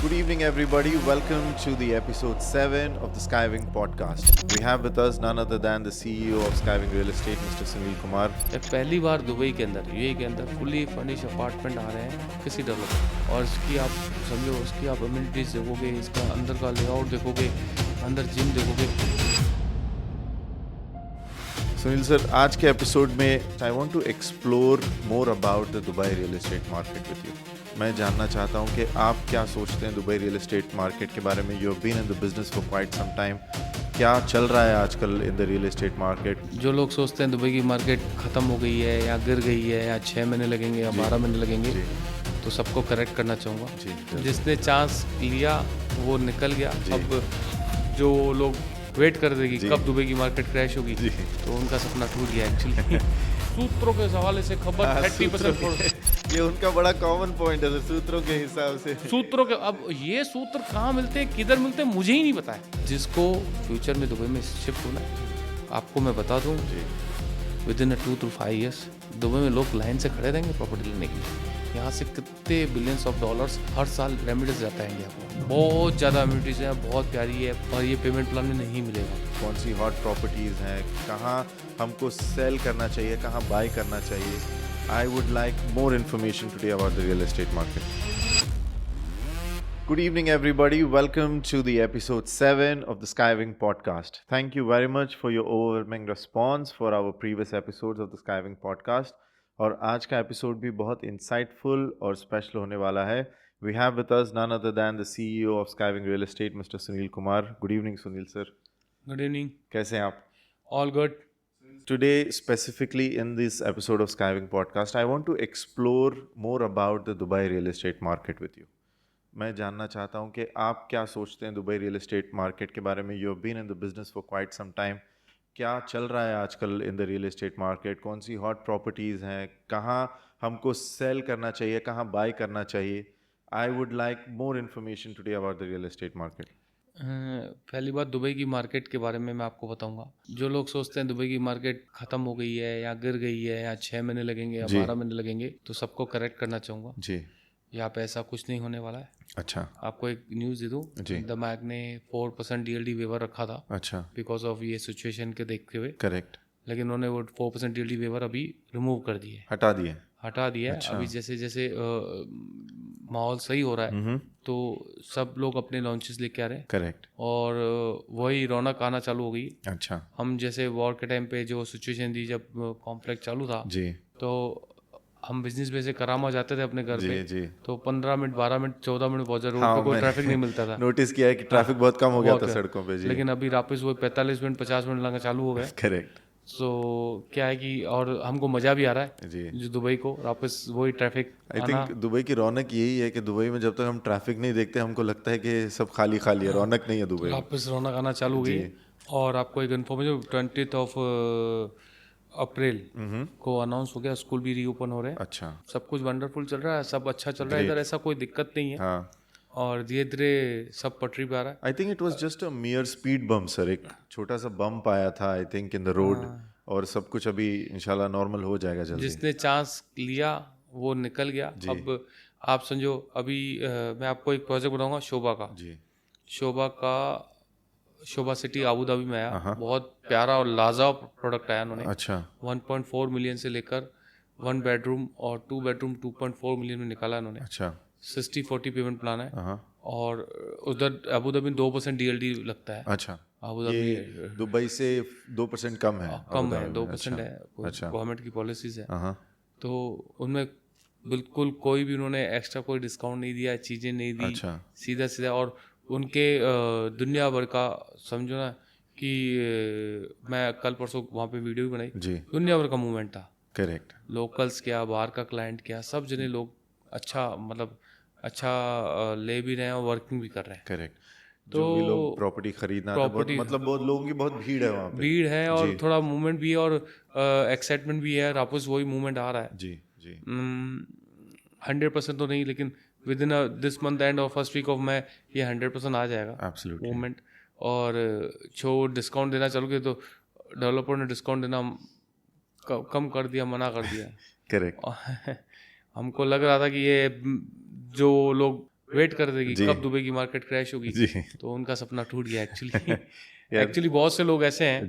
Good evening, everybody. Welcome to the episode 7 of the Skywing podcast. We have with us none other than the CEO of Skywing Real Estate, Mr. Sunil Kumar. पहली बार Dubai के अंदर UAE के अंदर fully furnish apartment आ रहे हैं किसी developer और इसकी आप समझो उसकी आप अम्यूनिटीज़ देखोगे, इसका अंदर का लेआउट देखोगे, अंदर जिम देखोगे। सुनील सर, आज के एपिसोड में I want to explore more about the Dubai real estate market with you. मैं जानना चाहता हूं कि आप क्या सोचते हैं दुबई रियल एस्टेट मार्केट के बारे में। You have been in the business for quite some time. क्या चल रहा है आजकल in the real estate market? जो लोग सोचते हैं दुबई की मार्केट ख़त्म हो गई है या गिर गई है या 6 महीने लगेंगे या 12 महीने लगेंगे, तो सबको करेक्ट करना चाहूँगा। जिसने चांस लिया वो निकल गया। अब जो लोग वेट कर देगी कब दुबई की मार्केट क्रैश होगी, तो उनका सपना टूट गया एक्चुअली। सूत्रों के हवाले से खबर 30% ये उनका बड़ा कॉमन पॉइंट है सूत्रों के हिसाब से। सूत्रों के अब ये सूत्र कहाँ मिलते हैं, किधर मिलते हैं, मुझे ही नहीं पता है। जिसको फ्यूचर में दुबई में शिफ्ट होना है, आपको मैं बता दूँ, with in 2 to 5 years Dubai में लोग लाइन से खड़े रहेंगे प्रॉपर्टी लेने के लिए। यहाँ से कितने बिलियंस ऑफ डॉलर्स हर साल रेमिटेंस जाता है इंडिया को। बहुत ज़्यादा रेमिटेंस है, बहुत प्यारी है, और ये पेमेंट प्लान में नहीं मिलेगा। कौन सी हॉट प्रॉपर्टीज़ हैं, कहाँ हमको सेल करना चाहिए, कहाँ बाय करना चाहिए। I would like more information today about the real estate market. Good evening, everybody. Welcome to the episode 7 of the Skywing podcast. Thank you very much for your overwhelming response for our previous episodes of the Skywing podcast. और आज का episode भी बहुत insightful और special होने वाला है। We have with us none other than the CEO of Skywing Real Estate, Mr. Sunil Kumar. Good evening, Sunil sir. Good evening. कैसे हैं आप? All good. Today, specifically in this episode of Skywing podcast, I want to explore more about the Dubai real estate market with you. मैं जानना चाहता हूं कि आप क्या सोचते हैं दुबई रियल एस्टेट मार्केट के बारे में। You have been in the business for quite some time. क्या चल रहा है आजकल in the real estate market? कौन सी हॉट प्रॉपर्टीज़ हैं, कहाँ हमको सेल करना चाहिए, कहाँ बाय करना चाहिए। I would like more information today about the real estate market. पहली बात दुबई की मार्केट के बारे में मैं आपको बताऊंगा। जो लोग सोचते हैं दुबई की मार्केट ख़त्म हो गई है या गिर गई है या 6 महीने लगेंगे या 12 महीने लगेंगे, तो सबको करेक्ट करना चाहूँगा जी। यहाँ पे ऐसा कुछ नहीं होने वाला है। अच्छा। आपको एक न्यूज़ दे दूँ, द मैग ने 4% डीएलडी वेवर रखा था। अच्छा। बिकॉज ऑफ ये सिचुएशन के देखते हुए। करेक्ट। लेकिन उन्होंने वो 4% डीएलडी वेवर अभी रिमूव कर दिए, हटा दिए। अच्छा। अभी जैसे जैसे माहौल सही हो रहा है तो सब लोग अपने लॉन्चेस लेके आ रहे हैं। करेक्ट। और वही रौनक आना चालू हो गई। अच्छा। हम जैसे वॉर के टाइम पे जो सिचुएशन थी, जब कॉम्प्लेक्स चालू था जी, तो हम बिजनेस पे से करामा जाते थे अपने घर पे, जी। तो 15 मिनट 12 मिनट 14 मिनट बहुत रोड पे कोई ट्रैफिक नहीं मिलता था। नोटिस किया है कि ट्रैफिक बहुत कम हो गया था सड़कों पे। जी। लेकिन अभी वापस वो 45 मिनट 50 मिनट लगना चालू हो गए। करेक्ट। सो क्या है कि और हमको मज़ा भी आ रहा है जी। जो दुबई को वापस वही ट्रैफिक। आई थिंक दुबई की रौनक यही है कि दुबई में जब तक हम ट्रैफिक नहीं देखते हमको लगता है कि सब खाली खाली है, रौनक नहीं है दुबई में। वापस रौनक आना चालू हो गई। और आपको एक इन्फॉर्मेशन, 20 अप्रैल को अनाउंस हो गया, स्कूल भी रीओपन हो रहे हैं। अच्छा। सब कुछ वंडरफुल चल रहा है, सब अच्छा चल रहा है इधर, ऐसा कोई दिक्कत नहीं है। हाँ। और धीरे धीरे सब पटरी पे आ रहा है। I think it was just a मियर speed bump sir, एक छोटा सा बम्प आया था I think in the road, और सब कुछ अभी इंशाल्लाह नॉर्मल हो जाएगा जल्दी। जिसने चांस लिया वो निकल गया। अब आप समझो, अभी मैं आपको एक प्रोजेक्ट बताऊंगा शोभा का। जी। शोभा सिटी आबू धाबी में आया, बहुत प्यारा और लाजवाब प्रोडक्ट आया उन्होंने। अच्छा। 1.4 मिलियन से लेकर 1 बेडरूम और 2 बेडरूम 2.4 मिलियन में निकाला उन्होंने। अच्छा। 60-40 पेमेंट प्लान है। और उधर अबू धाबी 2% डीएलडी लगता है। अच्छा। अबू धाबी दुबई से 2% कम है? कम है, 2% है, गवर्नमेंट की पॉलिसीज है। तो उनमें बिल्कुल कोई भी उन्होंने एक्स्ट्रा कोई डिस्काउंट नहीं दिया, चीज़ें नहीं दी। अच्छा। सीधा और उनके दुनिया भर का समझो ना कि मैं कल परसों वहाँ पे वीडियो भी बनाई जी। दुनिया भर का मूवमेंट था। करेक्ट। लोकल्स क्या, बाहर का क्लाइंट क्या, सब जने लोग अच्छा ले भी रहे हैं और वर्किंग भी कर रहे हैं। करेक्ट। तो भी लोग प्रॉपर्टी खरीदना बहुत, मतलब बहुत लोगों की बहुत भीड़ है वहाँ पे। भीड़ है और थोड़ा मूवमेंट भी है और एक्साइटमेंट भी है। वापस वही मूवमेंट आ रहा है। जी। जी। 100% तो नहीं, लेकिन with in this month and और फर्स्ट वीक ऑफ मई ये 100% आ जाएगा एब्सोल्युटली मूवमेंट। और जो डिस्काउंट देना चालू किया तो डेवलपर ने डिस्काउंट देना कम कर दिया, मना कर दिया। करेक्ट। हमको लग रहा था कि ये जो लोग वेट कर देगी कब दुबई की मार्केट क्रैश होगी, तो उनका सपना टूट गया एक्चुअली। एक्चुअली बहुत से लोग ऐसे हैं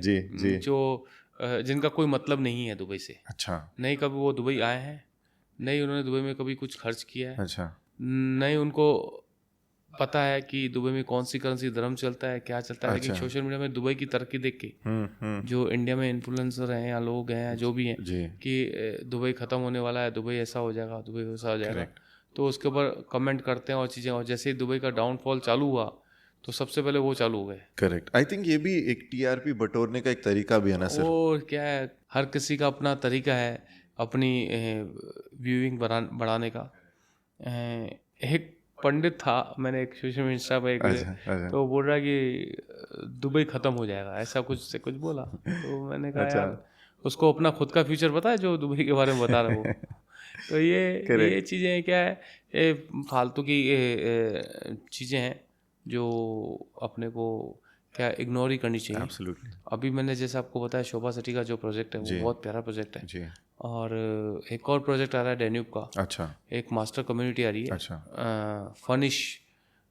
जो जिनका कोई मतलब नहीं है दुबई से। अच्छा। नहीं कभी वो दुबई आए हैं, नहीं उन्होंने दुबई में कभी कुछ खर्च किया है। अच्छा। नहीं उनको पता है कि दुबई में कौन सी करेंसी धर्म चलता है, क्या चलता है। लेकिन सोशल मीडिया में दुबई की तरक्की देख के जो इंडिया में इन्फ्लुएंसर हैं या लोग हैं या जो भी हैं कि दुबई ख़त्म होने वाला है, दुबई ऐसा हो जाएगा, दुबई वैसा हो जाएगा, तो उसके ऊपर कमेंट करते हैं और चीज़ें। और जैसे ही दुबई का डाउनफॉल चालू हुआ तो सबसे पहले वो चालू हो गए। करेक्ट। आई थिंक ये भी एक टीआरपी बटोरने का एक तरीका भी है ना सर। और क्या है, हर किसी का अपना तरीका है अपनी व्यूइंग बढ़ाने का। एक पंडित था, मैंने एक सोशल मीडिया पे तो बोल रहा है कि दुबई ख़त्म हो जाएगा, ऐसा कुछ से कुछ बोला। तो मैंने कहा यार उसको अपना खुद का फ्यूचर पता है जो दुबई के बारे में बता रहा है वो। तो ये चीज़ें क्या है, ये फालतू की चीज़ें हैं जो अपने को क्या इग्नोर ही करनी चाहिए। Absolutely. अभी मैंने जैसे आपको बताया शोभा सिटी का जो प्रोजेक्ट है वो बहुत प्यारा प्रोजेक्ट है जी। और एक और प्रोजेक्ट आ रहा है डेन्यूब का। अच्छा। एक मास्टर कम्युनिटी आ रही है। अच्छा। फर्निश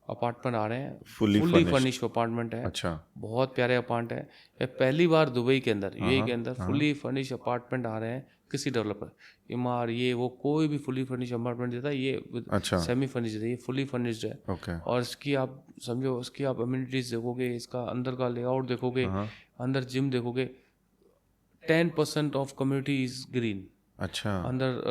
अपार्टमेंट आ रहे हैं, फुल्ली फर्निश अपार्टमेंट है। अच्छा। बहुत प्यारे अपार्टमेंट है। पहली बार दुबई के अंदर यूएई के अंदर फुल्ली फर्निश अपार्टमेंट आ रहे हैं किसी डेवलपर। इमार ये वो कोई भी फुली फर्निश अपार्टमेंट देता है, ये अच्छा। सेमी फर्निश है, ये फुली फर्निश्ड है। okay. और इसकी आप समझो, इसकी आप अम्यूनिटीज देखोगे, इसका अंदर का लेआउट देखोगे, अंदर जिम देखोगे, 10% ऑफ कम्युनिटी इज ग्रीन। अच्छा। अंदर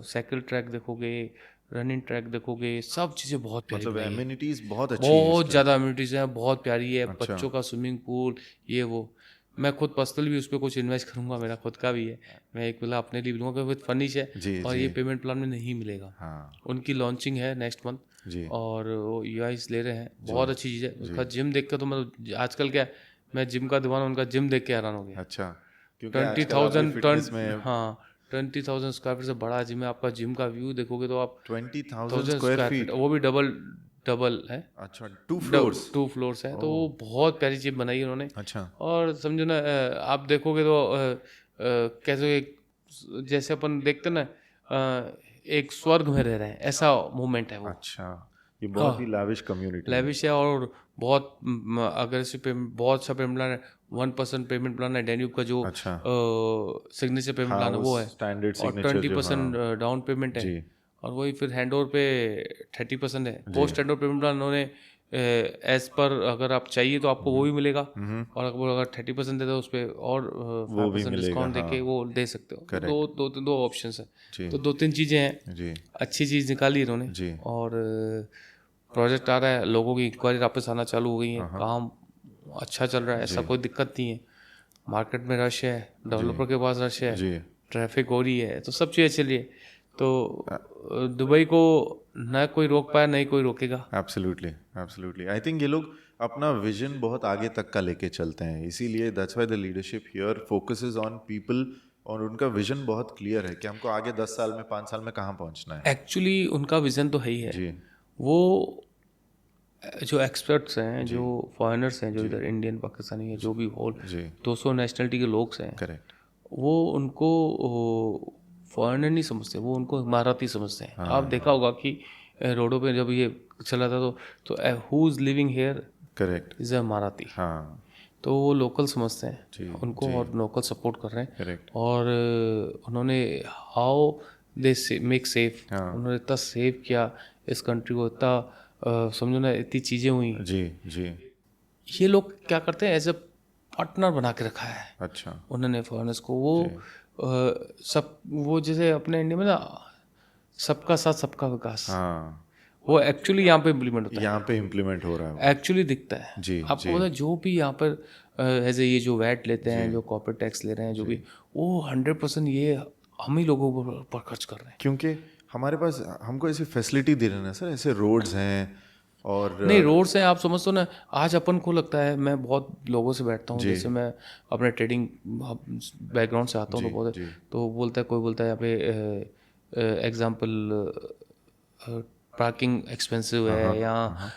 साइकिल ट्रैक देखोगे, रनिंग ट्रैक देखोगे, सब चीज़ें बहुत प्यारी, मतलब एमिनिटीज बहुत अच्छी हैं, बहुत ज़्यादा एमिनिटीज हैं, बहुत प्यारी है। अच्छा। बच्चों का स्विमिंग पूल, ये वो। मैं खुद पर्सनली भी उस पर कुछ इन्वेस्ट करूंगा, मेरा खुद का भी है। मैं एक विला अपने लिए लूँगा विद फर्निश है और ये पेमेंट प्लान में नहीं मिलेगा। हाँ। उनकी लॉन्चिंग है नेक्स्ट मंथ और वो यूआईस ले रहे हैं, बहुत अच्छी चीज़ है। उसका जिम देख कर तो मैं आजकल क्या, मैं जिम का दीवाना, उनका जिम देख के हैरान हो गया। अच्छा। 20,000 स्क्वायर फीट से बड़ा जिम है। आपका जिम का व्यू देखोगे तो आप 20,000 स्क्वायर फीट, वो भी डबल है। अच्छा। 2 फ्लोर्स है। तो वो बहुत प्यारी चीज बनाई है उन्होंने। अच्छा। और समझो ना, आप देखोगे तो कैसे जैसे अपन देखते ना एक स्वर्ग में रह रहे हैं, ऐसा मूवमेंट है वो। अच्छा। ये बहुत ही लैविश कम्युनिटी, लैविश है। और बहुत अग्रेसिव बहुत सा पेमेंट प्लान है। 1% पेमेंट प्लान है डेन्यूब का जो सिग्नेचर पेमेंट प्लान है वो है। और 20% डाउन पेमेंट है। और वही फिर हैंड ओवर पे 30% है। Post hand over payment plan उन्होंने एज पर अगर आप चाहिए तो आपको वो भी मिलेगा, और अगर 30% देते हो उस पर और 5% डिस्काउंट देके वो दे सकते हो। दो ऑप्शन है, तो 2-3 चीज़ें हैं। अच्छी चीज़ निकाली इन्होंने। और प्रोजेक्ट आ रहा है, लोगों की इंक्वायरी वापस आना चालू हो गई है, काम अच्छा चल रहा है, ऐसा कोई दिक्कत नहीं है। मार्केट में रश है, डेवलपर के पास रश है, ट्रैफिक हो रही है, तो सब चीज़ें चलिए। तो दुबई को ना कोई रोक पाया, नहीं कोई रोकेगा। एब्सोल्युटली। आई थिंक ये लोग अपना विजन बहुत आगे तक का लेके चलते हैं, इसीलिए that's why the leadership here focuses on people. और उनका विजन बहुत क्लियर है कि हमको आगे 10 साल में 5 साल में कहाँ पहुँचना है। एक्चुअली उनका विजन तो है ही है जी। वो जो एक्सपर्ट्स हैं, जो फॉरेनर्स हैं, जो इधर इंडियन पाकिस्तानी है, जो भी होल 200 नेशनलिटी के लोग हैं, करेक्ट, वो उनको फॉरेनर नहीं समझते, वो उनको इमारती समझते हैं। आप देखा होगा कि रोडों पे जब ये चला था तो who is living here, correct, is a इमारती। हाँ। तो वो लोकल समझते हैं उनको और लोकल सपोर्ट कर रहे हैं। करेक्ट। और उन्होंने हाउ दे मेक सेफ, उन्होंने इतना सेव किया इस कंट्री को, इतना समझो ना, इतनी चीज़ें हुई जी। ये लोग क्या करते हैं, एज ए पार्टनर बना के रखा है। अच्छा। उन्होंने फॉरेनर्स को वो सब, वो जैसे अपने इंडिया में ना सबका साथ सबका विकास, हाँ, वो एक्चुअली यहाँ पे इम्प्लीमेंट होता है, यहाँ पे इम्प्लीमेंट हो रहा है, एक्चुअली दिखता है जी। आपको पता है जो भी यहाँ पर एज ये जो वैट लेते हैं, जो कॉर्पोरेट टैक्स ले रहे हैं, जो भी, वो 100% ये हम ही लोगों पर खर्च कर रहे हैं, क्योंकि हमारे पास हमको ऐसी फैसिलिटी दे रहे हैं सर, ऐसे रोड्स हैं और नहीं रोड्स हैं, आप समझते हो ना। आज अपन को लगता है, मैं बहुत लोगों से बैठता हूँ, जैसे मैं अपने ट्रेडिंग बैकग्राउंड से आता हूँ, तो बहुत तो बोलता है, कोई बोलता है यहाँ पे एग्जांपल पार्किंग एक्सपेंसिव है, या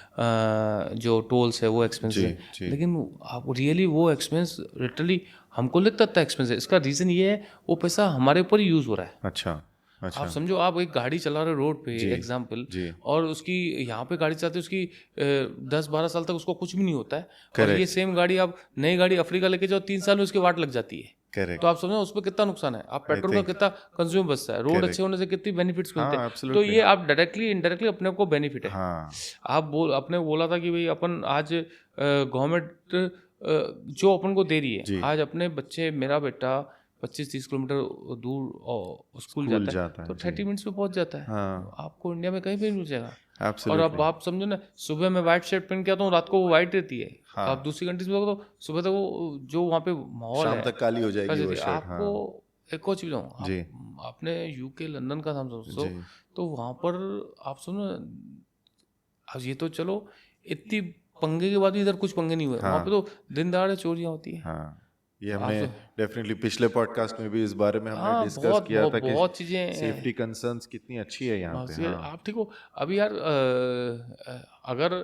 जो टोल्स है वो एक्सपेंसिव है, लेकिन आप रियली वो एक्सपेंस लिटरली हमको लगता है एक्सपेंसिव। इसका रीज़न ये है, वो पैसा हमारे ऊपर ही यूज़ हो रहा है। अच्छा। आप समझो, आप एक गाड़ी चला रहे हो रोड पे, एग्जाम्पल, और उसकी यहाँ पे गाड़ी चलाते उसकी 10-12 साल तक उसको कुछ भी नहीं होता है, और ये सेम गाड़ी आप नई गाड़ी अफ्रीका लेके जाओ, 3 साल में उसकी वाट लग जाती है। तो आप समझो उस पर कितना नुकसान है, आप पेट्रोल का कितना कंज्यूम बचता है, रोड अच्छे होने से कितनी बेनिफिट्स मिलते हैं। तो ये आप डायरेक्टली इनडायरेक्टली अपने को बेनिफिट है। आप अपने बोला था कि भाई अपन आज गवर्नमेंट जो अपन को दे रही है, आज अपने बच्चे, मेरा बेटा 25-30 किलोमीटर दूर स्कूल जाता है तो 30 मिनट्स में पहुंच जाता है। आपको इंडिया में कहीं भी मिल जाएगा। और अब आप समझो ना, सुबह मैं व्हाइट शर्ट पहन के आता हूँ, रात को वो व्हाइट रहती है। आप दूसरी कंट्रीज में तो सुबह तक वो जो वहाँ पे माहौल है, शाम तक काली हो जाएगी वो शर्ट। आपको एक और चीज बताऊँ, आपने यूके लंदन का नाम सोचो तो वहाँ पर आप सुनो, अब ये तो चलो इतनी पंगे के बाद भी इधर कुछ पंगे नहीं हुए, वहाँ पे तो दिन दहाड़े चोरियाँ होती है। ये हमने डेफिनेटली पिछले पॉडकास्ट में भी इस बारे में हमने डिस्कस किया था कि बहुत चीजें, सेफ्टी कंसर्न्स कितनी अच्छी है यहाँ पे। आप ठीक हो, अभी यार अगर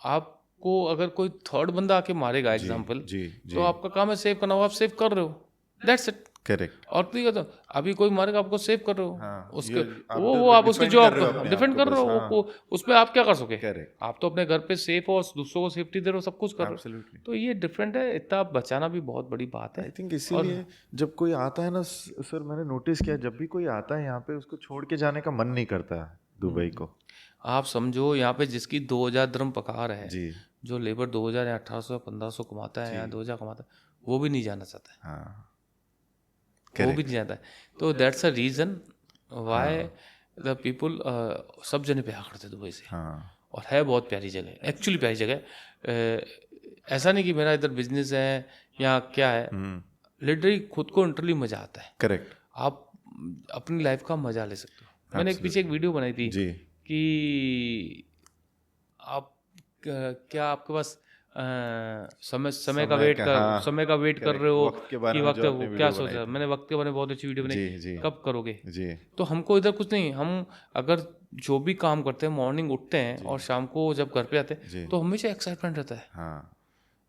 आपको अगर कोई थर्ड बंदा आके मारेगा एग्जाम्पल, तो आपका काम है सेव करना, आप सेव कर रहे हो, दैट्स इट। करेक्ट। और ठीक है, तो अभी कोई मारेगा आपको सेव कर रहे हो, उसके वो आप उसके जो आप डिफेंड कर रहे हो, उस पर आप क्या कर सके। आप तो अपने घर पे सेफ हो और दूसरों को सेफ्टी दे रहे हो, सब कुछ कर रहे हो, तो ये डिफरेंट है। इतना बचाना भी बहुत बड़ी बात है। आई थिंक इसीलिए जब कोई आता है ना सर, मैंने नोटिस किया जब भी कोई आता है यहाँ पे, उसको छोड़ के जाने का मन नहीं करता दुबई को। आप समझो यहाँ पे जिसकी 2000 दिरहम पगार है, जो लेबर 2000 या 1800 या 1500 कमाता है या 2000 कमाता है, वो भी नहीं जाना चाहता है। वो भी नहीं जाता है। तो that's a reason why the people, सब जने प्यार करते दुबई से। और है बहुत प्यारी जगह, एक्चुअली प्यारी जगह। ऐसा नहीं कि मेरा इधर बिजनेस है या क्या है, लिटरली खुद को इंटरली मजा आता है। करेक्ट। आप अपनी लाइफ का मजा ले सकते हो। मैंने पीछे एक वीडियो बनाई थी कि आप क्या आपके पास समय का वेट कर रहे हो कि वक्त क्या सोच रहे हो। मैंने वक्त के बारे में बहुत अच्छी वीडियो बनाई, कब करोगे। तो हमको इधर कुछ नहीं, हम अगर जो भी काम करते हैं, मॉर्निंग उठते हैं और शाम को जब घर पे आते हैं तो हमेशा एक्साइटमेंट रहता है।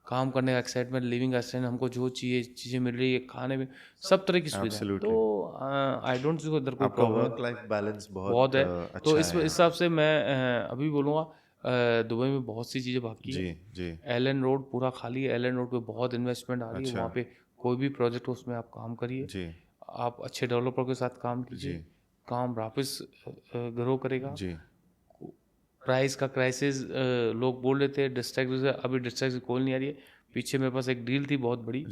काम करने का एक्साइटमेंट, लिविंग का एक्साइटमेंट, हमको जो चीज़ें मिल रही है, खाने में सब तरह की सुविधा। तो आई डोंट सी इधर कोई प्रॉब्लम, वर्क लाइफ बैलेंस बहुत है। तो इस हिसाब से मैं अभी बोलूँगा दुबई में बहुत सी चीज़ें बाकी है। एलन रोड पूरा खाली है, एलन रोड पे बहुत इन्वेस्टमेंट आ रही है। वहाँ पे कोई भी प्रोजेक्ट हो उसमें आप काम करिए, आप अच्छे डेवलपर के साथ काम कीजिए, काम वापस ग्रो करेगा। प्राइस का क्राइसिस लोग बोल रहे थे, डिस्ट्रैक्ट, अभी डिस्ट्रैक्ट कॉल नहीं आ रही है। पीछे मेरे पास एक डील थी बहुत बड़ी,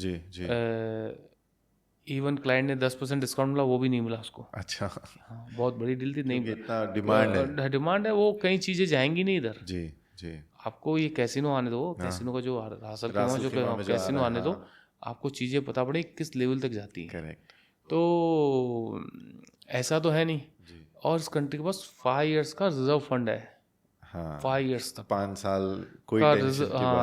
इवन क्लाइंट ने 10% डिस्काउंट मिला, वो भी नहीं मिला उसको। अच्छा। हाँ, बहुत बड़ी डील थी, नहीं इतना डिमांड है, वो कई चीज़ें जाएंगी नहीं इधर। आपको ये कैसीनो आने दो, कैसीनो का जो हासिल जो कैसीनो आने दो, आपको चीज़ें पता पड़े किस लेवल तक जाती है। करेक्ट। तो ऐसा तो है नहीं। और इस कंट्री के पास 5 इयर्स का रिजर्व फंड है। 5 इयर्स तक, 5 साल कोई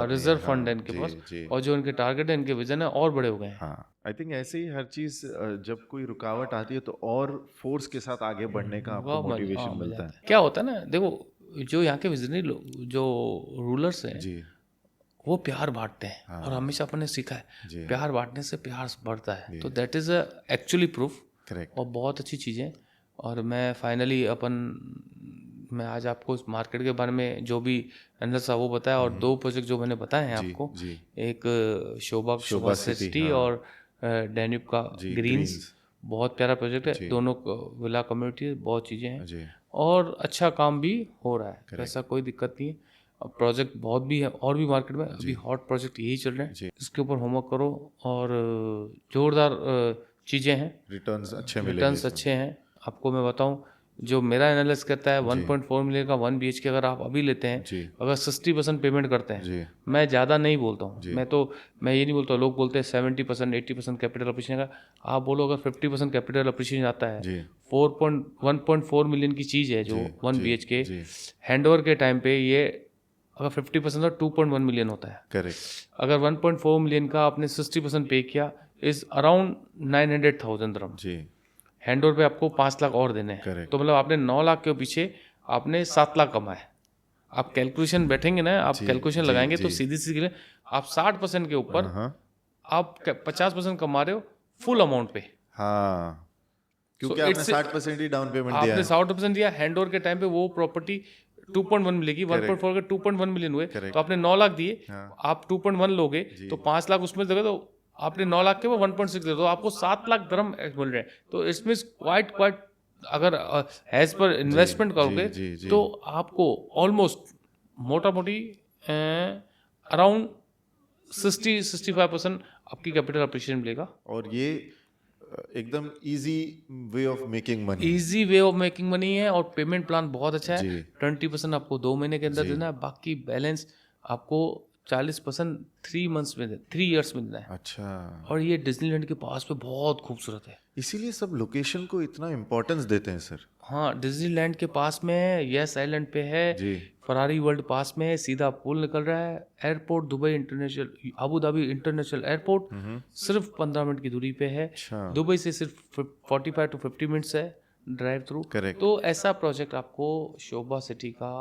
रिजर्व फंड है इनके पास। और जो इनके टारगेट है, इनके विजन है, और बड़े हो गए हैं। आई थिंक ऐसे ही हर चीज, जब कोई रुकावट आती है तो और फोर्स के साथ आगे बढ़ने का आपको मोटिवेशन मिलता है। क्या होता है ना, देखो जो यहाँ के विजनरी लोग, जो रूलर्स हैं, वो प्यार बांटते हैं। और हमेशा अपने सीखा है, प्यार बांटने से प्यार बढ़ता है। तो that is actually proof. Correct. और बहुत अच्छी चीज़ें। और मैं फाइनली मैं आज आपको इस मार्केट के बारे में जो भी अंदर सा वो बताया, और 2 प्रोजेक्ट जो मैंने बताए हैं आपको, एक शोभा सिटी और डैन्यूब का ग्रीन्स, बहुत प्यारा प्रोजेक्ट है। दोनों विला कम्युनिटी, बहुत चीज़ें हैं और अच्छा काम भी हो रहा है, ऐसा कोई दिक्कत नहीं है। प्रोजेक्ट बहुत भी है और भी मार्केट में, अभी हॉट प्रोजेक्ट यही चल रहे हैं। इसके ऊपर होमवर्क करो और जोरदार चीज़ें हैं, रिटर्न्स अच्छे हैं। आपको मैं बताऊं, जो मेरा एनालिसिस कहता है 1.4 मिलियन का 1 BHK अगर आप अभी लेते हैं, अगर 60% पेमेंट करते हैं, मैं ज़्यादा नहीं बोलता हूँ, मैं ये नहीं बोलता। लोग बोलते हैं 70% 80% कैपिटल अप्रिशिएशन का। आप बोलो अगर 50% कैपिटल अप्रिशिएशन आता है, 1.4 मिलियन की चीज़ है जो 1 BHK, हैंडओवर के टाइम पे ये अगर 50% तो 2.1 मिलियन होता है। करेक्ट। अगर 1.4 मिलियन का आपने 60% पे किया, इज अराउंड 900,000 दिरहम। हैंडओवर पे आपको 5 लाख और देने हैं। तो मतलब आपने 9 लाख के पीछे आपने 7 लाख कमाए। आप कैलकुलेशन बैठेंगे ना, आप कैलकुलेशन लगाएंगे तो सीधी सीधी आप 60% के ऊपर आप 50% कमा रहे हो फुल अमाउंट पे। क्योंकि So आपने it's- 60% ही डाउन पेमेंट दिया आपने है। 60% दिया, हैंड ओवर के टाइम पे वो प्रॉपर्टी 2.1 मिलेगी, 1.4 के 2.1 मिलियन हुए, Correct. तो आपने 9 लाख दिए, हाँ। आप 2.1 लोगे तो 5 लाख उसमें दोगे, तो आपने 9 लाख के वो 1.6 दे दो, आपको 7 लाख दरम मिल रहे हैं। तो इसमें क्वाइट अगर एज पर इन्वेस्टमेंट करोगे जी। तो आपको ऑलमोस्ट मोटा मोटी अराउंड 60-65% आपकी कैपिटल अप्रिशिएशन मिलेगा। और ये एकदम easy way of making money. Easy way of making money है, और पेमेंट प्लान बहुत अच्छा जी। है। 20% आपको 2 महीने के अंदर देना है, बाकी बैलेंस आपको 40% 3 मंथ्स में 3 इयर्स में देना है। अच्छा, और ये डिज्नीलैंड के पास पे बहुत खूबसूरत है। इसीलिए सब लोकेशन को इतना इम्पोर्टेंस देते हैं सर। हाँ, डिज्नीलैंड के पास में है, येस आइलैंड पे है, जी। फरारी वर्ल्ड पास में है, सीधा पुल निकल रहा है, airport Dubai international, Abu Dhabi international airport सिर्फ 15 मिनट की दूरी पे है। अच्छा। दुबई से सिर्फ 45 to 50 मिनट्स है ड्राइव थ्रू। Correct. तो ऐसा प्रोजेक्ट आपको शोभा सिटी का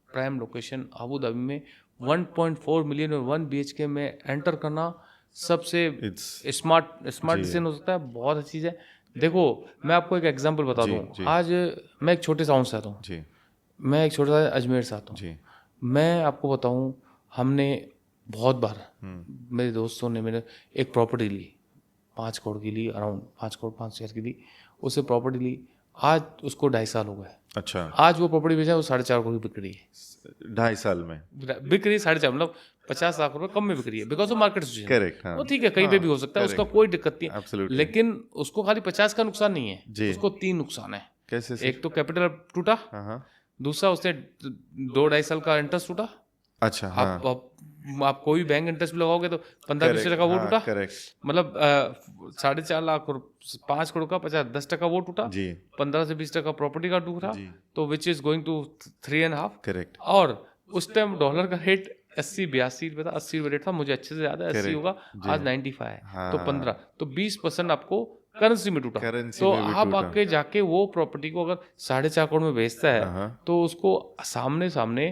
प्राइम लोकेशन अबू धाबी में 1.4 मिलियन और 1 BHK में एंटर करना सबसे It's- स्मार्ट डिसीजन हो सकता है। बहुत अच्छी चीज़ है। देखो, मैं आपको एक एग्जांपल बता जी, दूं। जी। आज मैं एक छोटे टाउन से आता हूँ, जी मैं एक छोटा सा अजमेर से आता हूँ। जी। मैं आपको बताऊं, हमने बहुत बार मेरे दोस्तों ने मेरे एक प्रॉपर्टी ली, 5 करोड़ की ली, अराउंड 5 करोड़ 5 शेयर की ली, उससे प्रॉपर्टी ली, आज उसको 2.5 साल हो गए। अच्छा, आज वो प्रॉपर्टी बेचा है, वो 4.5 करोड़ की बिक रही है। 2.5 साल में। बिक रही है 4.5, मतलब 50 लाख रुपए कम में बिक रही है, because of market situation. Correct, हाँ। वो ठीक है, कहीं पे भी हो सकता है, उसका कोई दिक्कत नहीं है। Absolutely. लेकिन उसको खाली 50 का नुकसान नहीं जी। है, उसको 3 नुकसान है। कैसे सर? एक तो कैपिटल टूटा, हाँ। दूसरा उससे 2-2.5 साल का इंटरेस्ट टूटा। अच्छा, हाँ। आप कोई भी बैंक इंटरेस्ट भी लगाओगे तो 15-20% वो टूटा। करेक्ट। मतलब 4.5 लाख और 5 करोड़ का 50-10% वो टूटा। जी। 15 से 20% प्रॉपर्टी का टूटा, जी। तो which is going to 3.5। Correct. और उस टाइम डॉलर का रेट 80-82 रुपये था, 80 रुपये रेट था, मुझे अच्छे से याद है 80 होगा, आज 95 है। हाँ। तो 15, तो 20% आपको करेंसी में टूटा। Currency तो में भी आप टूटा। आके जाके वो प्रॉपर्टी को अगर 4.5 करोड़ में बेचता है, तो उसको सामने सामने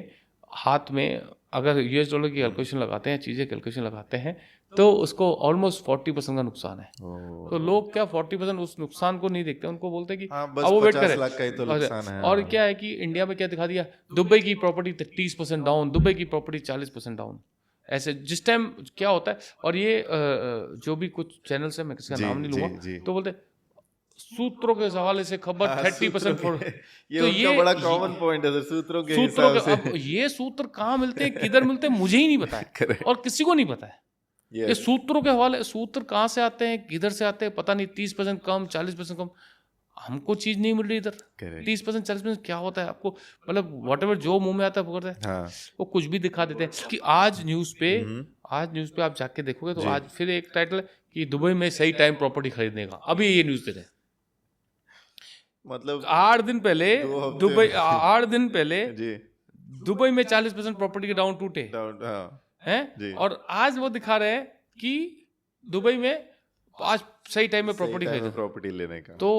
हाथ में अगर US डॉलर की कैलकुलेशन लगाते हैं, चीज़ें कैलकुलेशन लगाते हैं, तो उसको ऑलमोस्ट 40% का नुकसान है। तो लोग क्या 40% उस नुकसान को नहीं देखते, उनको बोलते हैं कि हाँ, बस अब वो वेट 50 करे। लाख का ही तो नुकसान है। और क्या है कि इंडिया में क्या दिखा दिया, दुबई की प्रॉपर्टी 30% डाउन, दुबई की प्रॉपर्टी 40% डाउन, ऐसे जिस टाइम क्या होता है। और ये जो भी कुछ चैनल्स है, मैं किसी का नाम नहीं लूंगा, तो बोलते सूत्रों के हवाले से खबर 30% फॉर, ये उनका बड़ा कॉमन पॉइंट है सर, सूत्रों के सूत्रों हिसाब के। से। अब ये सूत्र कहाँ मिलते हैं, किधर मिलते हैं, मुझे ही नहीं पता है और किसी को नहीं पता है। ये सूत्रों के हवाले, सूत्र कहाँ से आते हैं, किधर से आते हैं, पता नहीं। 30% कम, 40% कम, हमको चीज नहीं मिल रही इधर। 30% 40% क्या होता है आपको, मतलब व्हाटएवर जो मुंह में आता है वो करते हैं। हाँ। वो कुछ भी दिखा देते हैं कि आज न्यूज पे आप जाके देखोगे तो आज फिर एक टाइटल है कि दुबई में सही टाइम प्रॉपर्टी खरीदने का, अभी ये न्यूज दे रहे हैं। मतलब 8 दिन पहले दुबई, 8 दिन पहले जी, दुबई में 40% प्रॉपर्टी के डाउन टूटे हाँ। हैं, और आज वो दिखा रहे हैं कि दुबई में आज सही टाइम में प्रॉपर्टी लेने का। तो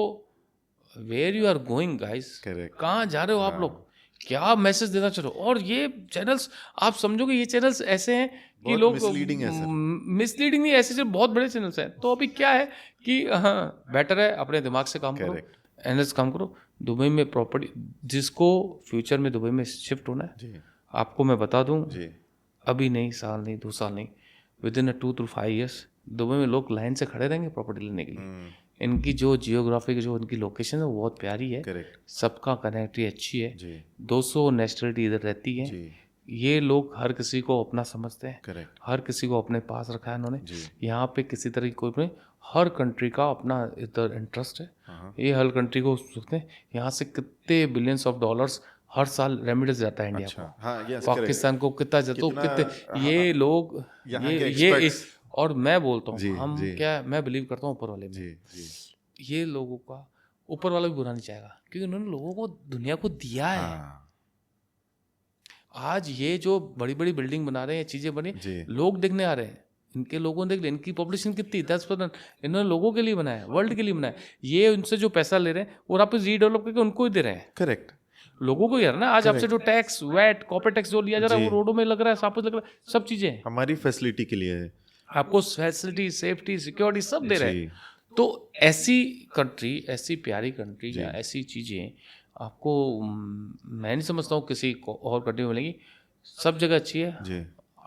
where you are going guys, कहाँ जा रहे हो आप लोग, क्या मैसेज देना चाह रहे हो। और ये चैनल्स, आप समझोगे ये चैनल्स ऐसे हैं कि लोग मिसलीडिंग है सर। मिसलीडिंग नहीं, ऐसे बहुत बड़े चैनल्स हैं। तो अभी क्या है कि हाँ, बेटर है अपने दिमाग से काम करो, एनालिसिस काम करो। दुबई में प्रॉपर्टी, जिसको फ्यूचर में दुबई में शिफ्ट होना है, आपको मैं बता दूं, अभी नहीं, साल नहीं, 2 साल नहीं, with in 2 to 5 years Dubai में लोग लाइन से खड़े रहेंगे प्रॉपर्टी लेने के लिए। इनकी जो जियोग्राफी की जो इनकी लोकेशन है वो बहुत प्यारी है, सबका कनेक्टिविटी अच्छी है, 200 नेशनलिटी इधर रहती है। ये लोग हर किसी को अपना समझते हैं, हर किसी को अपने पास रखा है इन्होंने। यहाँ पे किसी तरह की कोई, हर कंट्री का अपना इधर इंटरेस्ट है। ये हर कंट्री को सोचते हैं, यहाँ से कितने बिलियंस ऑफ डॉलर्स हर साल रेमिटेंस जाता है इंडिया को, पाकिस्तान को कितना जाता है, कितने ये लोग ये और मैं बोलता हूँ, हम क्या, मैं बिलीव करता हूँ ऊपर वाले में। ये लोगों का ऊपर वाला भी बुरा नहीं चाहेगा, क्योंकि उन्होंने लोगों को, दुनिया को दिया है। आज ये जो बड़ी बड़ी बिल्डिंग बना रहे हैं, चीजें बनी, लोग देखने आ रहे हैं, इनके लोगों ने देख लिया, इनकी पॉपुलेशन कितनी 10%, इन्होंने लोगों के लिए बनाया, वर्ल्ड के लिए बनाया। ये उनसे जो पैसा ले रहे हैं और आप रीडेवलप करके उनको ही दे रहे हैं। करेक्ट, लोगों को यार ना, आज आपसे जो टैक्स, वैट, कॉर्पोरेट टैक्स जो लिया जा रहा है, वो रोडों में लग रहा है, सापुत लग रहा है, सब चीजें हमारी फैसिलिटी के लिए है, आपको फैसिलिटी, सेफ्टी, सिक्योरिटी सब दे रहे हैं। तो ऐसी कंट्री, ऐसी प्यारी कंट्री या ऐसी चीज़ें आपको मैं नहीं समझता हूँ किसी को और कंट्री में मिलेंगी। सब जगह अच्छी है जी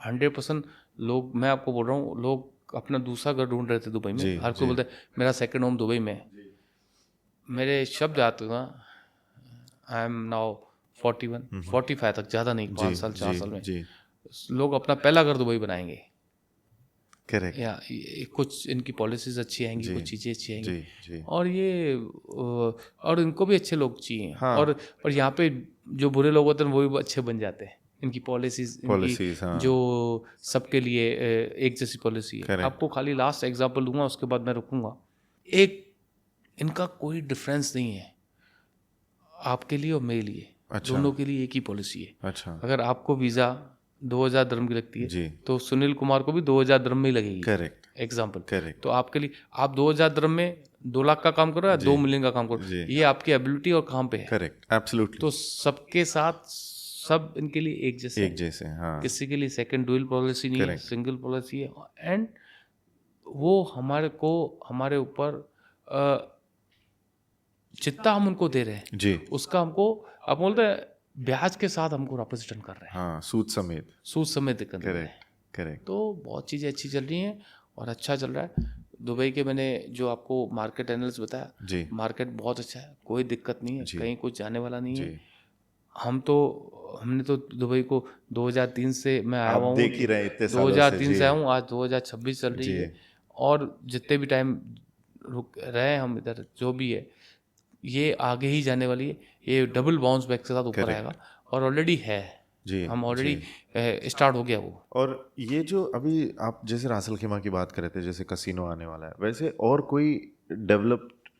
100%। लोग, मैं आपको बोल रहा हूँ, लोग अपना दूसरा घर ढूंढ रहे थे दुबई में। हर कोई बोलता है मेरा सेकंड होम दुबई में है। मेरे शब्द आते ना, आई एम नाउ 45 तक, ज़्यादा नहीं, 5 साल 4 साल में जी लोग अपना पहला घर दुबई बनाएंगे। करेक्ट या कुछ इनकी पॉलिसीज अच्छी आएंगी, कुछ चीज़ें अच्छी आएंगी, जी और ये और इनको भी अच्छे लोग चाहिए। हाँ। और यहाँ पे जो बुरे लोग होते हैं वो भी अच्छे बन जाते हैं। इनकी पॉलिसीज हाँ। जो सबके लिए एक जैसी पॉलिसी है। आपको खाली लास्ट एग्जांपल दूंगा, उसके बाद मैं रुकूंगा। एक इनका कोई डिफरेंस नहीं है आपके लिए और मेरे लिए। अच्छा। दोनों के लिए एक ही पॉलिसी है। अच्छा। अगर आपको वीज़ा 2000 दिरहम की लगती है तो सुनील कुमार को भी 2000 दिरहम में ही लगेगी। Correct example. करेक्ट। तो आपके लिए आप 2000 दिरहम में 2 लाख का काम करो या 2 मिलियन का काम करो, ये आपकी एबिलिटी और काम पे है। Correct absolutely. तो सबके साथ सब इनके लिए एक जैसे हाँ। किसी के लिए सेकंड डुअल पॉलिसी नहीं है, सिंगल पॉलिसी है। एंड वो हमारे ऊपर जितना हम उनको दे रहे हैं जी उसका हमको, आप बोलते हैं, ब्याज के साथ हमको रिप्रेजेंट कर रहे हैं। हाँ, सूद समेत दिक्कत कर रहे हैं। करेक्ट। तो बहुत चीज़ें अच्छी चल रही हैं और अच्छा चल रहा है। दुबई के मैंने जो आपको मार्केट एनालिस्ट बताया, जी मार्केट बहुत अच्छा है, कोई दिक्कत नहीं है, कहीं कुछ जाने वाला नहीं है। जी। हमने तो दुबई को 2003 से मैं आया हुआ हूँ, देख ही रहे इतने सालों 2003 से आया हूँ, आज 2026 चल रही है। और जितने भी टाइम रुक रहे हम इधर, जो भी है, ये आगे ही जाने वाली है। ये डबल बाउंस बैक के साथ ऊपर आएगा और ऑलरेडी है जी। हम ऑलरेडी स्टार्ट हो गया वो। और ये जो अभी आप जैसे रासल खेमा की बात कर रहे थे, जैसे कसिनो आने वाला है, वैसे और कोई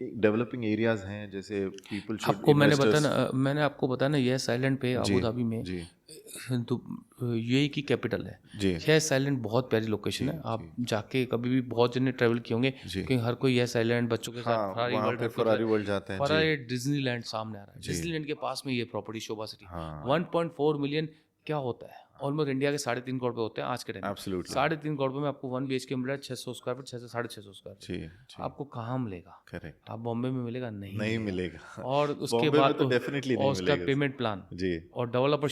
डेवलपिंग एरियाज हैं जैसे पीपल शुड आपको मैंने आपको बताया ना, यह साइलैंड पे अबू धाबी में यूएई की कैपिटल है। यह साइलैंड बहुत प्यारी लोकेशन है। आप जाके कभी भी, बहुत जने ट्रैवल किए होंगे क्योंकि हर कोई यह साइलैंड बच्चों के साथ फरारी वर्ल्ड जाते हैं। फरारी डिज्नीलैंड सामने आ रहा है। डिज्नीलैंड के पास में ये प्रॉपर्टी शोभा सिटी 1.4 मिलियन क्या होता है, ऑलमोस्ट इंडिया के 3.5 करोड़ पे होते हैं आज के टाइम। 3.5 करोड़ में आपको 1 BHK मिल रहा है 600 स्क्वायर फीट, 600 650 स्क्वायर फीट। आपको कहाँ मिलेगा? करेक्ट। आप बॉम्बे में मिलेगा? नहीं मिलेगा। और उसके बाद तो डेफिनेटली नहीं मिलेगा। उसका पेमेंट प्लान और डेवलपर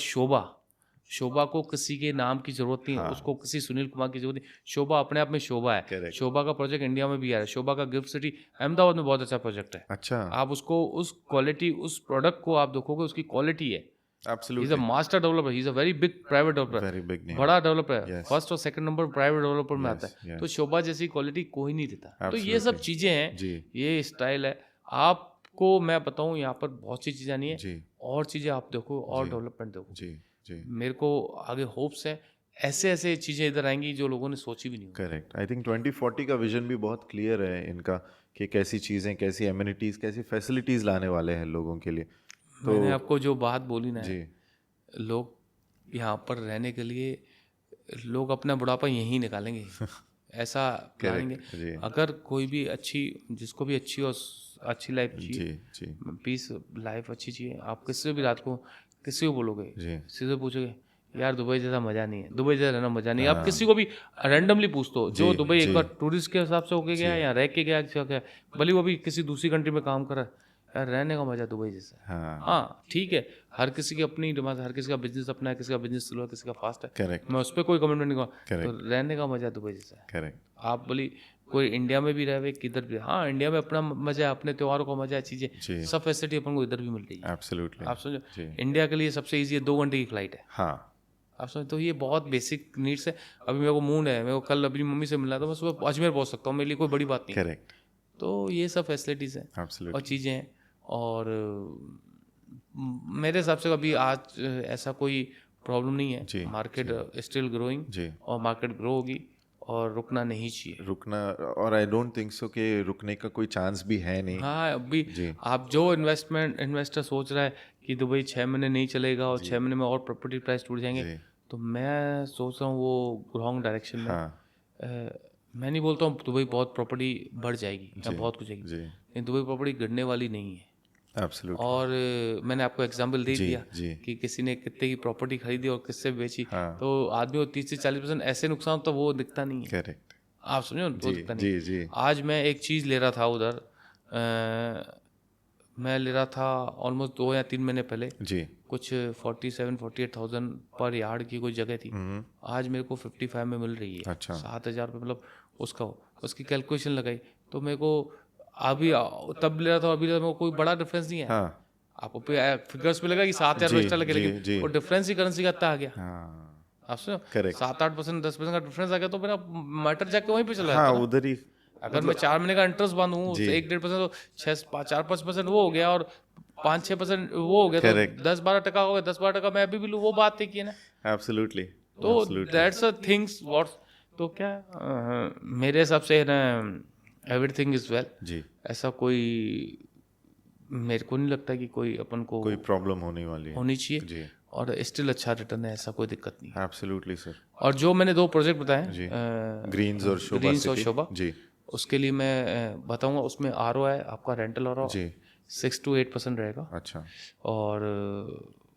शोभा को किसी के नाम की जरूरत नहीं है, उसको किसी सुनील कुमार की जरूरत नहीं। शोभा अपने आप में शोभा है। शोभा का प्रोजेक्ट इंडिया में भी आ रहा है। शोभा का गिफ्ट सिटी अहमदाबाद में बहुत अच्छा प्रोजेक्ट है। अच्छा। आप उसको, उस क्वालिटी, उस प्रोडक्ट को आप देखोगे, उसकी क्वालिटी है। Absolutely. He's a master developer. He's a very big private developer. Very big name. बड़ा डेवलपर है। फर्स्ट और सेकंड नंबर प्राइवेट डेवलपर में आता है। तो शोभा जैसी क्वालिटी कोई नहीं देता। तो ये सब चीजें हैं, ये स्टाइल है। आपको मैं बताऊं, यहाँ पर बहुत सी चीजें नहीं है, और चीजें आप देखो और डेवलपमेंट देखो। मेरे को आगे होप्स है, ऐसे चीजें इधर आएंगी जो लोगों ने सोची भी नहीं। करेक्ट। आई थिंक 2040 का विजन भी बहुत क्लियर है इनका, कि कैसी चीजें, कैसी एमिनिटीज, कैसी फैसिलिटीज लाने वाले हैं लोगों के लिए। तो मैंने आपको जो बात बोली ना, लोग यहाँ पर रहने के लिए, लोग अपना बुढ़ापा यहीं निकालेंगे ऐसा प्लानिंग। अगर कोई भी जिसको भी अच्छी लाइफ चाहिए, पीस लाइफ अच्छी चाहिए, आप किसी भी रात को किसी को बोलोगे, सीधे पूछोगे, यार दुबई जैसा मजा नहीं है, दुबई जैसा रहना मजा नहीं है। आप किसी को भी रैंडमली पूछ दो, जो दुबई एक बार टूरिस्ट के हिसाब से होके गया या रह के गया, भले वो भी किसी दूसरी कंट्री में काम कर रहा है, यार रहने का मजा दुबई जैसा है। हाँ ठीक है, हर किसी की अपनी डिमांड है, हर किसी का बिजनेस अपना है, किसी का बिजनेस स्लो है, किसी का फास्ट है। करेक्ट। मैं उस पर कोई कमेंट नहीं करूँगा। तो रहने का मजा दुबई जैसा है। करेक्ट। आप बोली कोई इंडिया में भी रहे, किधर भी, हाँ इंडिया में अपना मजा है, अपने त्योहारों का मजा है, चीजें सब फैसिलिटी अपन को इधर भी मिल रही है। एब्सोल्युटली। आप समझो, इंडिया के लिए सबसे ईजी है, 2 घंटे की फ्लाइट है। हाँ आप समझ, तो ये बहुत बेसिक नीड्स है। अभी मेरे को मूड है, मेरे को कल अपनी मम्मी से मिलना था, मैं सुबह अजमेर पहुंच सकता हूँ, मेरे लिए कोई बड़ी बात नहीं। करेक्ट। तो ये सब फैसिलिटीज हैं और चीज़ें हैं। और मेरे हिसाब से अभी आज ऐसा कोई प्रॉब्लम नहीं है। मार्केट स्टिल ग्रोइंग और मार्केट ग्रो होगी और रुकना नहीं चाहिए। और आई डोंट थिंक सो कि रुकने का कोई चांस भी है नहीं। हाँ अभी आप जो इन्वेस्टर सोच रहा है कि दुबई 6 महीने नहीं चलेगा और 6 महीने में और प्रॉपर्टी प्राइस टूट जाएंगे, तो मैं सोच रहा हूँ वो रॉन्ग डायरेक्शन में। मैं नहीं बोलता हूँ दुबई बहुत प्रॉपर्टी बढ़ जाएगी या बहुत कुछ जाएगी, लेकिन दुबई प्रॉपर्टी गिरने वाली नहीं है। Absolutely. और मैंने आपको एग्जांपल दे दिया कि किसी ने कितने की प्रॉपर्टी खरीदी और किससे बेची। तो आदमी को 30 से 40% ऐसे नुकसान तो वो दिखता नहीं है। करेक्ट। आप समझो ना, दो दिक्कत नहीं। जी आज मैं एक चीज़ ले रहा था उधर, मैं ले रहा था ऑलमोस्ट 2 या 3 महीने पहले, जी कुछ 47-48,000 पर यार्ड की कोई जगह थी। आज मेरे को 55 में मिल रही है। अच्छा। 7,000 रुपये, मतलब उसकी कैलकुलेशन लगाई तो मेरे को अभी तब ले रहा था, अभी ले रहा था, मेरे को कोई बड़ा डिफरेंस नहीं है। हाँ आपको फिगर्स में लगा कि 7,000 एक्स्ट्रा लगे, जी, लेकिन जी। वो डिफरेंस ही करेंसी का इतना आ गया। हाँ आप सुनो, Correct. 7-8%, 10% का डिफरेंस आ गया तो मेरा मैटर जाके वहीं पे चला हाँ जाता ना। उधर ही अगर मैं 4 महीने का इंटरेस्ट बांधूं जी। 1-1.5% तो 4-5% वो हो गया, और 5-6% वो हो गया, तो Correct. 10-12% हो गया। 10-12% मैं अभी भी लूँ, वो बात देखी है ना। एब्सोल्युटली तो दैट्स अ थिंग्स व्हाट। तो क्या मेरे हिसाब से ना, एवरीथिंग इज वेल। जी ऐसा कोई मेरे को नहीं लगता कि कोई अपन को कोई प्रॉब्लम होने वाली है होनी चाहिए, जी और स्टिल अच्छा रिटर्न है, ऐसा कोई दिक्कत नहीं है। एब्सोल्युटली सर और जो मैंने 2 प्रोजेक्ट जी बताए, ग्रीन्स और शोभा ग्रीन्स और सिटी शोभा, जी उसके लिए मैं बताऊंगा, उसमें ROI आपका रेंटल और जी 6-8% रहेगा, अच्छा और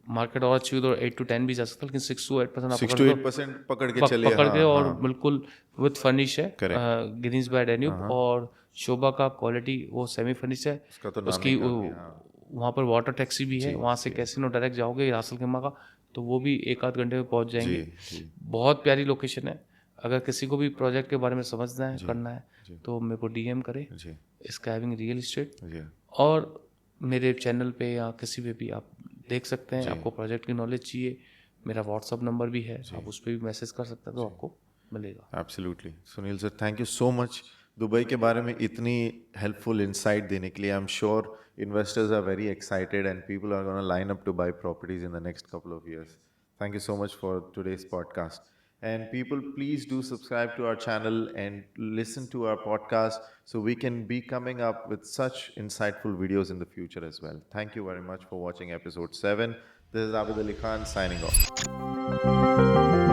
मार्केट और अच्छी हुई तो 8-10 भी जा सकता है, लेकिन 6-8% आप 6 to 8% पकड़ के चलिए पकड़ के, हाँ, और हाँ, बिल्कुल विद फर्निश है, Correct. Greens by Danube. और शोभा का क्वालिटी वो सेमी फर्निश है, उसका तो नाम उसकी ही काफी, हाँ। वहाँ पर वाटर टैक्सी भी है, वहाँ से कैसीनो डायरेक्ट जाओगे रासल खेमा का, तो वो भी 1-8 घंटे में पहुँच जाएंगे। जी बहुत प्यारी लोकेशन है। अगर किसी को भी प्रोजेक्ट के बारे में समझना है, करना है, जी। तो मेरे को DM करे, जी स्काइविंग रियल इस्टेट, जी और मेरे चैनल पे या किसी पे भी आप देख सकते हैं। आपको प्रोजेक्ट की नॉलेज चाहिए, मेरा व्हाट्सअप नंबर भी है, आप उस पर भी मैसेज कर सकते हैं, तो आपको मिलेगा। Absolutely Sunil sir thank you so much Dubai के बारे में इतनी हेल्पफुल इंसाइट देने के लिए। I am sure investors are very excited and people are gonna line up to buy properties in the next couple of years. Thank you so much for today's podcast. And people, please do subscribe to our channel and listen to our podcast so we can be coming up with such insightful videos in the future as well. Thank you very much for watching episode 7. This is Abid Ali Khan signing off.